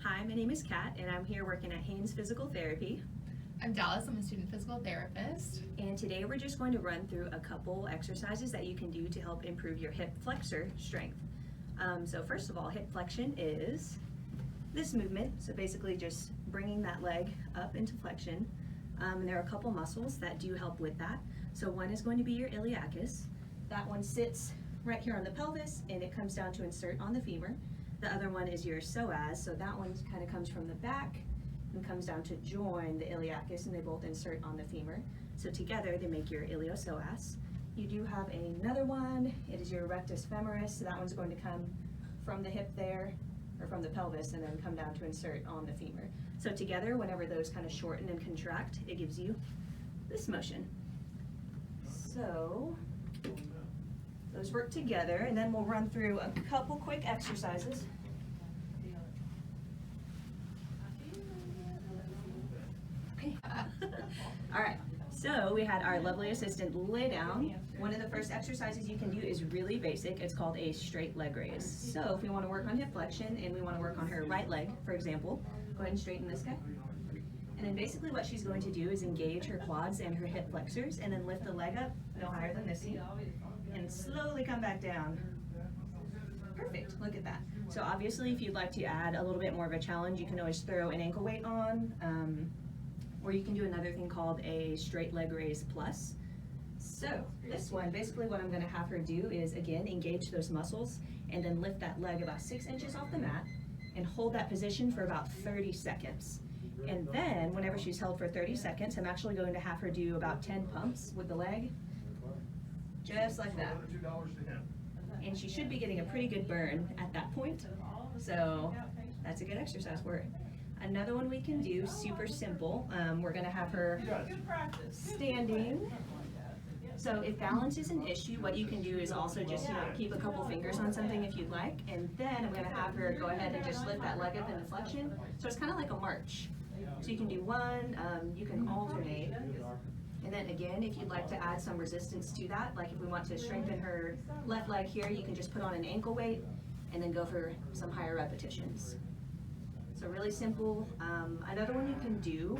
Hi, my name is Kat, and I'm here working at Haynes Physical Therapy. I'm Dallas, I'm a student physical therapist. And today we're just going to run through a couple exercises that you can do to help improve your hip flexor strength. So first of all, hip flexion is this movement. So basically just bringing that leg up into flexion. And there are a couple muscles that do help with that. So one is going to be your iliacus. That one sits right here on the pelvis and it comes down to insert on the femur. The other one is your psoas, so that one kind of comes from the back and comes down to join the iliacus, and they both insert on the femur. So together they make your iliopsoas. You do have another one, it is your rectus femoris, so that one's going to come from the hip there, or from the pelvis, and then come down to insert on the femur. So together, whenever those kind of shorten and contract, it gives you this motion. So those work together, and then we'll run through a couple quick exercises. Okay. All right, so we had our lovely assistant lay down. One of the first exercises you can do is really basic. It's called a straight leg raise. So if we want to work on hip flexion and we want to work on her right leg, for example, go ahead and straighten this guy. And then basically what she's going to do is engage her quads and her hip flexors and then lift the leg up no higher than this, and slowly come back down. Perfect, look at that. So obviously if you'd like to add a little bit more of a challenge, you can always throw an ankle weight on, or you can do another thing called a straight leg raise plus. So this one, basically what I'm gonna have her do is, again, engage those muscles and then lift that leg about 6 inches off the mat and hold that position for about 30 seconds. And then whenever she's held for 30 seconds, I'm actually going to have her do about 10 pumps with the leg, just like that. And she should be getting a pretty good burn at that point. So that's a good exercise for her. Another one we can do, super simple. We're gonna have her standing. So if balance is an issue, what you can do is also just, keep a couple fingers on something if you'd like. And then I'm gonna have her go ahead and just lift that leg up into flexion. So it's kind of like a march. So you can do one, you can alternate. And then again, if you'd like to add some resistance to that, like if we want to strengthen her left leg here, you can just put on an ankle weight and then go for some higher repetitions. So really simple. Another one you can do,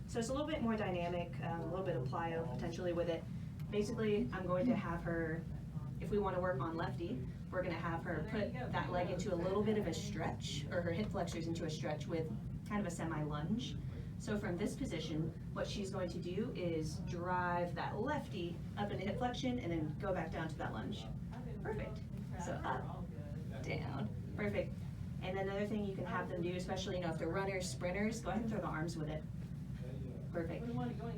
so it's a little bit more dynamic, a little bit of plyo potentially with it. Basically, I'm going to have her, if we want to work on lefty, we're going to have her put that leg into a little bit of a stretch, or her hip flexors into a stretch with kind of a semi-lunge. So from this position, what she's going to do is drive that lefty up into hip flexion and then go back down to that lunge. Perfect. So up, down, perfect. And then another thing you can have them do, especially if they're runners, sprinters, go ahead and throw the arms with it. Perfect.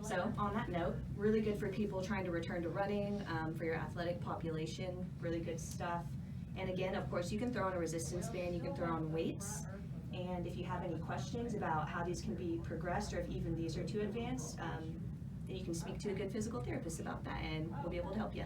So on that note, really good for people trying to return to running, for your athletic population, really good stuff. And again, of course, you can throw on a resistance band, you can throw on weights. And if you have any questions about how these can be progressed, or if even these are too advanced, then you can speak to a good physical therapist about that, and we'll be able to help you.